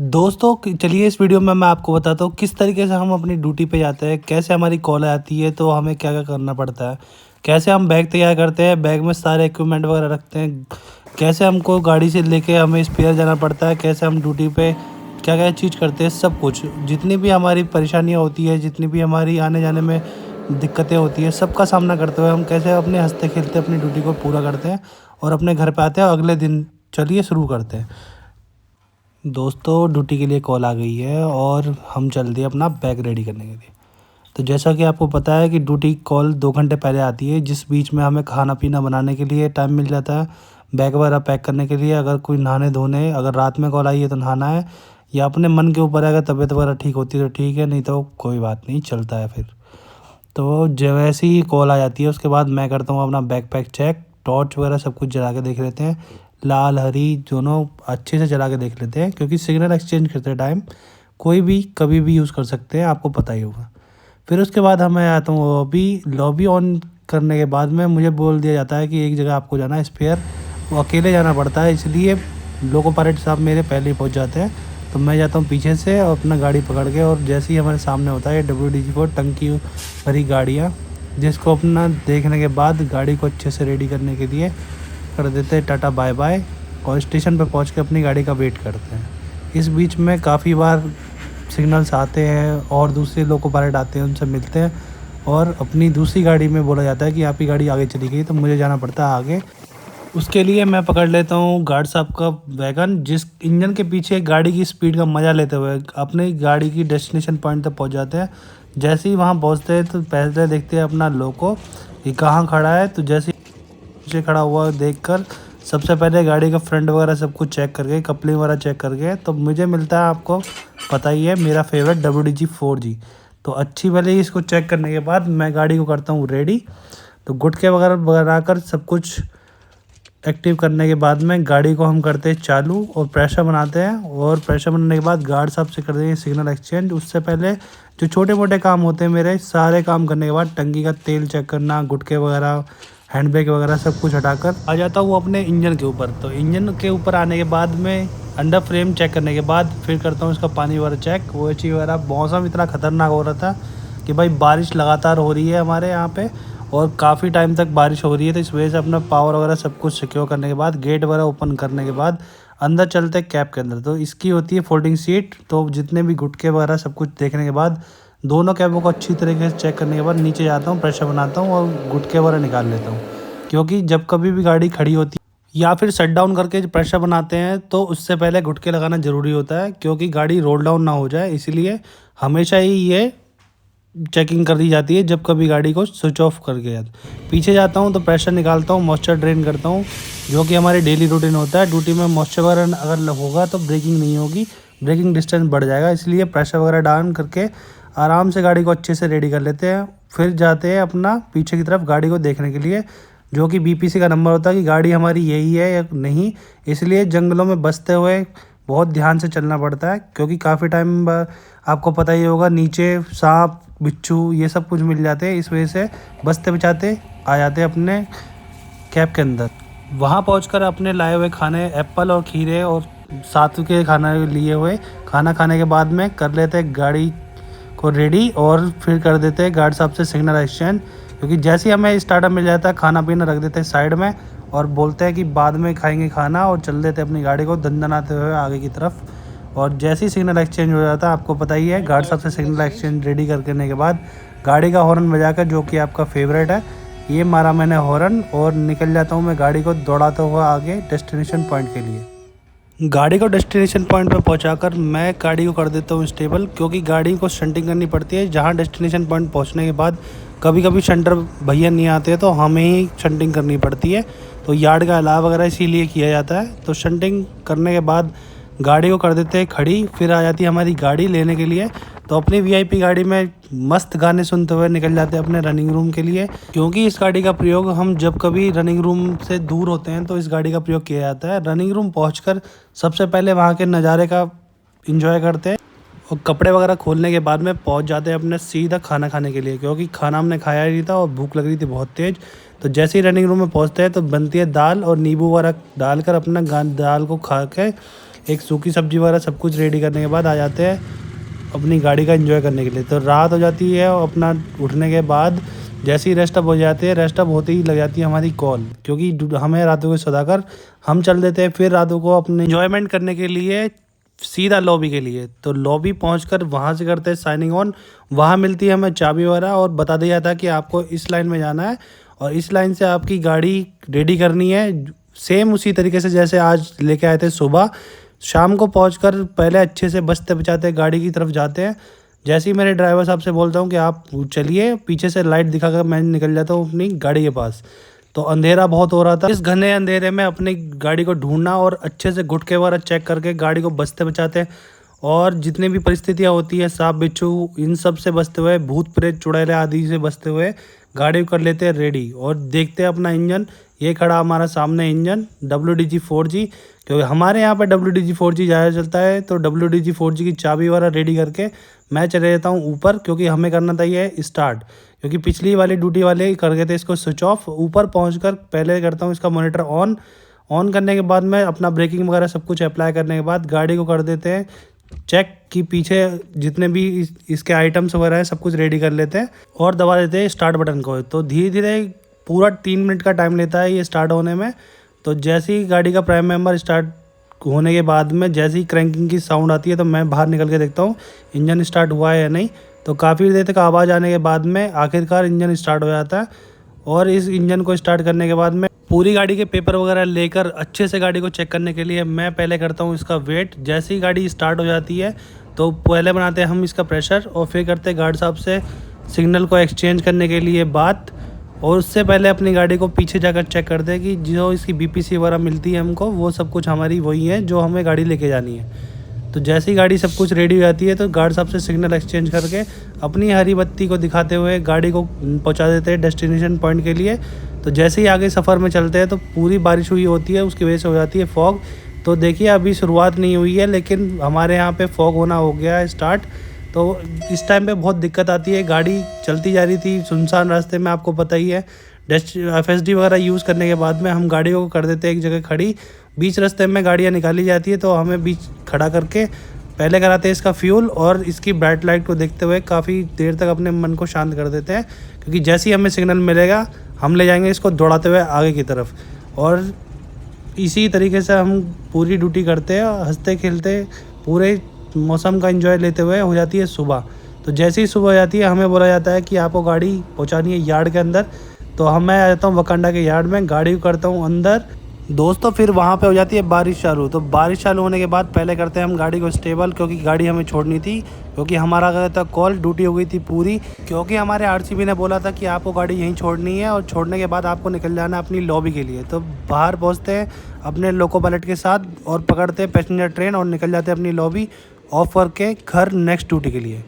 दोस्तों चलिए इस वीडियो में मैं आपको बताता हूँ किस तरीके से हम अपनी ड्यूटी पे जाते हैं, कैसे हमारी कॉल आती है तो हमें क्या क्या करना पड़ता है, कैसे हम बैग तैयार करते हैं, बैग में सारे इक्विपमेंट वगैरह रखते हैं, कैसे हमको गाड़ी से लेके हमें स्पेयर जाना पड़ता है, कैसे हम ड्यूटी पे क्या क्या चीज़ करते हैं, सब कुछ जितनी भी हमारी परेशानियाँ होती है, जितनी भी हमारी आने जाने में दिक्कतें होती है, सबका सामना करते हुए हम कैसे अपने हंसते खेलते अपनी ड्यूटी को पूरा करते हैं और अपने घर पे आते हैं और अगले दिन चलिए शुरू करते हैं। दोस्तों ड्यूटी के लिए कॉल आ गई है और हम चल दिए अपना बैग रेडी करने के लिए। तो जैसा कि आपको पता है कि ड्यूटी कॉल 2 घंटे पहले आती है, जिस बीच में हमें खाना पीना बनाने के लिए टाइम मिल जाता है, बैग वगैरह पैक करने के लिए, अगर कोई नहाने धोने, अगर रात में कॉल आई है तो नहाना है या अपने मन के ऊपर है, अगर तबीयत वगैरह ठीक होती है तो ठीक है, नहीं तो कोई बात नहीं, चलता है फिर। तो जैसे ही कॉल आ जाती है उसके बाद मैं करता हूँ अपना बैग पैक चेक, टॉर्च वगैरह सब कुछ जला के देख लेते हैं, लाल हरी दोनों अच्छे से जला के देख लेते हैं, क्योंकि सिग्नल एक्सचेंज करते टाइम कोई भी कभी भी यूज़ कर सकते हैं, आपको पता ही होगा। फिर उसके बाद मैं आता हूँ लॉबी ऑन करने के बाद में मुझे बोल दिया जाता है कि एक जगह आपको जाना है स्पेयर, वो अकेले जाना पड़ता है, इसलिए लोको पायलट साहब मेरे पहले ही पहुँच जाते हैं। तो मैं जाता हूँ पीछे से और अपना गाड़ी पकड़ के, और जैसे ही हमारे सामने होता है WD-4 टंकी भरी गाड़ियाँ, जिसको अपना देखने के बाद गाड़ी को अच्छे से रेडी करने के लिए कर देते हैं टाटा बाय बाय, और स्टेशन पर पहुंच के अपनी गाड़ी का वेट करते हैं। इस बीच में काफ़ी बार सिग्नल्स आते हैं और दूसरे लोको पायलट आते हैं, उनसे मिलते हैं और अपनी दूसरी गाड़ी में बोला जाता है कि आपकी गाड़ी आगे चली गई, तो मुझे जाना पड़ता है आगे। उसके लिए मैं पकड़ लेता हूँ गार्ड साहब का वैगन, जिस इंजन के पीछे गाड़ी की स्पीड का मज़ा लेते हुए अपनी गाड़ी की डेस्टिनेशन पॉइंट तक पहुँच जाते हैं। जैसे ही वहाँ पहुँचते हैं तो पहले देखते हैं अपना लोको कि कहाँ खड़ा है, तो जैसे पीछे खड़ा हुआ देखकर सबसे पहले गाड़ी का फ्रंट वगैरह सब कुछ चेक करके, कपलिंग वगैरह चेक करके, तो मुझे मिलता है, आपको पता ही है, मेरा फेवरेट WD-4G। तो अच्छी वाली इसको चेक करने के बाद मैं गाड़ी को करता हूँ रेडी। तो गुटके वगैरह बनाकर सब कुछ एक्टिव करने के बाद में गाड़ी को हम करते हैं चालू और प्रेशर बनाते हैं, और प्रेशर बनाने के बाद गार्ड साहब से करते हैं सिग्नल एक्सचेंज। उससे पहले जो छोटे मोटे काम होते हैं मेरे, सारे काम करने के बाद टंकी का तेल चेक करना, गुटके वगैरह, हैंड बैग वगैरह सब कुछ हटाकर आ जाता हूँ अपने इंजन के ऊपर। तो इंजन के ऊपर आने के बाद में अंडर फ्रेम चेक करने के बाद फिर करता हूँ इसका पानी वगैरह चेक, वो चीज़ वगैरह। मौसम इतना ख़तरनाक हो रहा था कि भाई बारिश लगातार हो रही है हमारे यहाँ पे, और काफ़ी टाइम तक बारिश हो रही है, तो इस वजह से अपना पावर वगैरह सब कुछ सिक्योर करने के बाद, गेट वगैरह ओपन करने के बाद अंदर चलते हैं कैब के अंदर। तो इसकी होती है फोल्डिंग सीट, तो जितने भी गुटके वगैरह सब कुछ देखने के बाद, दोनों कैबों को अच्छी तरीके से चेक करने के बाद नीचे जाता हूँ, प्रेशर बनाता हूँ और गुटके वगैरह निकाल लेता हूँ। क्योंकि जब कभी भी गाड़ी खड़ी होती है या फिर शट डाउन करके प्रेशर बनाते हैं, तो उससे पहले गुटके लगाना ज़रूरी होता है, क्योंकि गाड़ी रोल डाउन ना हो जाए, इसलिए हमेशा ही ये चेकिंग कर दी जाती है जब कभी गाड़ी को स्विच ऑफ करके जाता। पीछे जाता हूँ तो प्रेशर निकालता हूँ, मॉइस्चर ड्रेन करता हूँ, जो कि हमारी डेली रूटीन होता है। ड्यूटी में मॉइस्चर वगैरह अगर होगा तो ब्रेकिंग नहीं होगी, ब्रेकिंग डिस्टेंस बढ़ जाएगा, इसलिए प्रेशर वगैरह डाउन करके आराम से गाड़ी को अच्छे से रेडी कर लेते हैं। फिर जाते हैं अपना पीछे की तरफ गाड़ी को देखने के लिए, जो कि BPC का नंबर होता है कि गाड़ी हमारी यही है या नहीं। इसलिए जंगलों में बसते हुए बहुत ध्यान से चलना पड़ता है, क्योंकि काफ़ी टाइम आपको पता ही होगा नीचे सांप बिच्छू ये सब कुछ मिल जाते हैं, इस वजह से बचते बचाते आ जाते हैं अपने कैब के अंदर। वहाँ पहुंचकर अपने लाए हुए खाने, एप्पल और खीरे और सातू के खाना लिए हुए, खाना खाने के बाद में कर लेते हैं गाड़ी को रेडी, और फिर कर देते हैं गार्ड साहब से सिग्नल एक्सचेंज। क्योंकि जैसे ही हमें स्टार्टअप मिल जाता है, खाना पीना रख देते हैं साइड में और बोलते हैं कि बाद में खाएंगे खाना, और चल देते हैं अपनी गाड़ी को दंदनाते हुए आगे की तरफ। और जैसे ही सिग्नल एक्सचेंज हो जाता है, आपको पता ही है, गार्ड साहब से सिग्नल एक्सचेंज रेडी करने के बाद गाड़ी का हॉर्न बजाकर, जो कि आपका फेवरेट है, ये मारा मैंने हॉर्न और निकल जाता हूँ मैं गाड़ी को दौड़ाता हुआ आगे डेस्टिनेशन पॉइंट के लिए। गाड़ी को डेस्टिनेशन पॉइंट पर पहुंचाकर मैं गाड़ी को कर देता हूँ स्टेबल, क्योंकि गाड़ी को शंटिंग करनी पड़ती है। जहाँ डेस्टिनेशन पॉइंट पहुंचने के बाद कभी कभी शंटर भैया नहीं आते तो हमें ही शंटिंग करनी पड़ती है, तो यार्ड का अलाव वगैरह इसीलिए किया जाता है। तो शंटिंग करने के बाद गाड़ी को कर देते हैं खड़ी, फिर आ जाती है हमारी गाड़ी लेने के लिए। तो अपनी VIP गाड़ी में मस्त गाने सुनते हुए निकल जाते हैं अपने रनिंग रूम के लिए, क्योंकि इस गाड़ी का प्रयोग हम जब कभी रनिंग रूम से दूर होते हैं तो इस गाड़ी का प्रयोग किया जाता है। रनिंग रूम पहुंचकर सबसे पहले वहां के नज़ारे का एंजॉय करते हैं, और कपड़े वगैरह खोलने के बाद में पहुंच जाते हैं अपने सीधा खाना खाने के लिए, क्योंकि खाना हमने खाया ही नहीं था और भूख लग रही थी बहुत तेज़। तो जैसे ही रनिंग रूम में पहुंचते हैं तो बनती है दाल, और नींबू वगैरह डालकर अपना दाल को खा के एक सूखी सब्जी वगैरह सब कुछ रेडी करने के बाद आ जाते हैं अपनी गाड़ी का एंजॉय करने के लिए। तो रात हो जाती है और अपना उठने के बाद जैसे ही रेस्ट अप हो जाते हैं, रेस्ट अप होते ही लग जाती है हमारी कॉल, क्योंकि हमें रातों को सदाकर हम चल देते हैं फिर रातों को अपने एंजॉयमेंट करने के लिए सीधा लॉबी के लिए। तो लॉबी पहुंचकर वहां से करते हैं साइनिंग ऑन। वहां मिलती है हमें चाबी वगैरह और बता दिया जाता है कि आपको इस लाइन में जाना है और इस लाइन से आपकी गाड़ी रेडी करनी है। सेम उसी तरीके से जैसे आज लेके आए थे सुबह। शाम को पहुंचकर पहले अच्छे से बचते बचाते गाड़ी की तरफ जाते हैं। जैसे ही मेरे ड्राइवर साहब से बोलता हूँ कि आप चलिए, पीछे से लाइट दिखाकर मैं निकल जाता हूँ अपनी गाड़ी के पास। तो अंधेरा बहुत हो रहा था। इस घने अंधेरे में अपनी गाड़ी को ढूंढना और अच्छे से घुटके वगैरह चेक करके गाड़ी को बचते बचाते और जितनी भी परिस्थितियाँ होती है, सांप बिच्छू इन सब से बचते हुए, भूत प्रेत चुड़ैले आदि से बचते हुए गाड़ी को कर लेते हैं रेडी। और देखते हैं अपना इंजन, ये खड़ा हमारा सामने इंजन WDG4G, क्योंकि हमारे यहाँ पे WDG4G ज़्यादा चलता है। तो WDG4G की चाबी वगैरह रेडी करके मैं चले जाता हूँ ऊपर, क्योंकि हमें करना था ये स्टार्ट, क्योंकि पिछली वाली ड्यूटी वाले कर गए थे इसको स्विच ऑफ। ऊपर पहुँचकर पहले करता हूँ इसका मॉनिटर ऑन करने के बाद में अपना ब्रेकिंग वगैरह सब कुछ अप्लाई करने के बाद गाड़ी को कर देते हैं चेक कि पीछे जितने भी इसके आइटम्स वगैरह हैं सब कुछ रेडी कर लेते हैं और दबा देते हैं स्टार्ट बटन को। तो धीरे धीरे पूरा 3 मिनट का टाइम लेता है ये स्टार्ट होने में। तो जैसे ही गाड़ी का प्राइम मेंबर स्टार्ट होने के बाद में जैसे ही क्रैंकिंग की साउंड आती है तो मैं बाहर निकल के देखता हूँ इंजन स्टार्ट हुआ है या नहीं। तो काफ़ी देर तक आवाज़ आने के बाद में आखिरकार इंजन स्टार्ट हो जाता है। और इस इंजन को स्टार्ट करने के बाद में पूरी गाड़ी के पेपर वगैरह लेकर अच्छे से गाड़ी को चेक करने के लिए मैं पहले करता हूँ इसका वेट। जैसे ही गाड़ी स्टार्ट हो जाती है तो पहले बनाते हैं हम इसका प्रेशर और फिर करते हैं गार्ड साहब से सिग्नल को एक्सचेंज करने के लिए बात। और उससे पहले अपनी गाड़ी को पीछे जाकर चेक करते हैं कि जो इसकी BPC वगैरह मिलती है हमको, वो सब कुछ हमारी वही है जो हमें गाड़ी लेके जानी है। तो जैसी गाड़ी सब कुछ रेडी हो जाती है तो गार्ड साहब से सिग्नल एक्सचेंज करके अपनी हरी बत्ती को दिखाते हुए गाड़ी को पहुंचा देते हैं डेस्टिनेशन पॉइंट के लिए। तो जैसे ही आगे सफ़र में चलते हैं तो पूरी बारिश हुई होती है, उसकी वजह से हो जाती है फॉग। तो देखिए अभी शुरुआत नहीं हुई है लेकिन हमारे यहाँ पे फॉग होना हो गया है स्टार्ट। तो इस टाइम पे बहुत दिक्कत आती है, गाड़ी चलती जा रही थी सुनसान रास्ते में, आपको पता ही है। FSD वगैरह यूज़ करने के बाद में हम गाड़ियों को कर देते हैं एक जगह खड़ी। बीच रास्ते में गाड़ियाँ निकाली जाती है तो हमें बीच खड़ा करके पहले कराते हैं इसका फ्यूल और इसकी ब्राइट लाइट को देखते हुए काफ़ी देर तक अपने मन को शांत कर देते हैं, क्योंकि जैसे ही हमें सिग्नल मिलेगा हम ले जाएंगे इसको दौड़ाते हुए आगे की तरफ। और इसी तरीके से हम पूरी ड्यूटी करते हैं हंसते खेलते पूरे मौसम का एंजॉय लेते हुए। हो जाती है सुबह। तो जैसे ही सुबह हो जाती है हमें बोला जाता है कि आपको गाड़ी पहुंचानी है यार्ड के अंदर। तो मैं आ जाता हूँ वकांडा के यार्ड में, गाड़ी को करता हूँ अंदर। दोस्तों फिर वहाँ पे हो जाती है बारिश चालू। तो बारिश चालू होने के बाद पहले करते हैं हम गाड़ी को स्टेबल, क्योंकि गाड़ी हमें छोड़नी थी, क्योंकि हमारा क्या था कॉल ड्यूटी हो गई थी पूरी। क्योंकि हमारे RCB ने बोला था कि आपको गाड़ी यहीं छोड़नी है और छोड़ने के बाद आपको निकल जाना है अपनी लॉबी के लिए। तो बाहर पहुँचते हैं अपने लोको पायलट के साथ और पकड़ते हैं पैसेंजर ट्रेन और निकल जाते हैं अपनी लॉबी ऑफ करके घर नेक्स्ट ड्यूटी के लिए।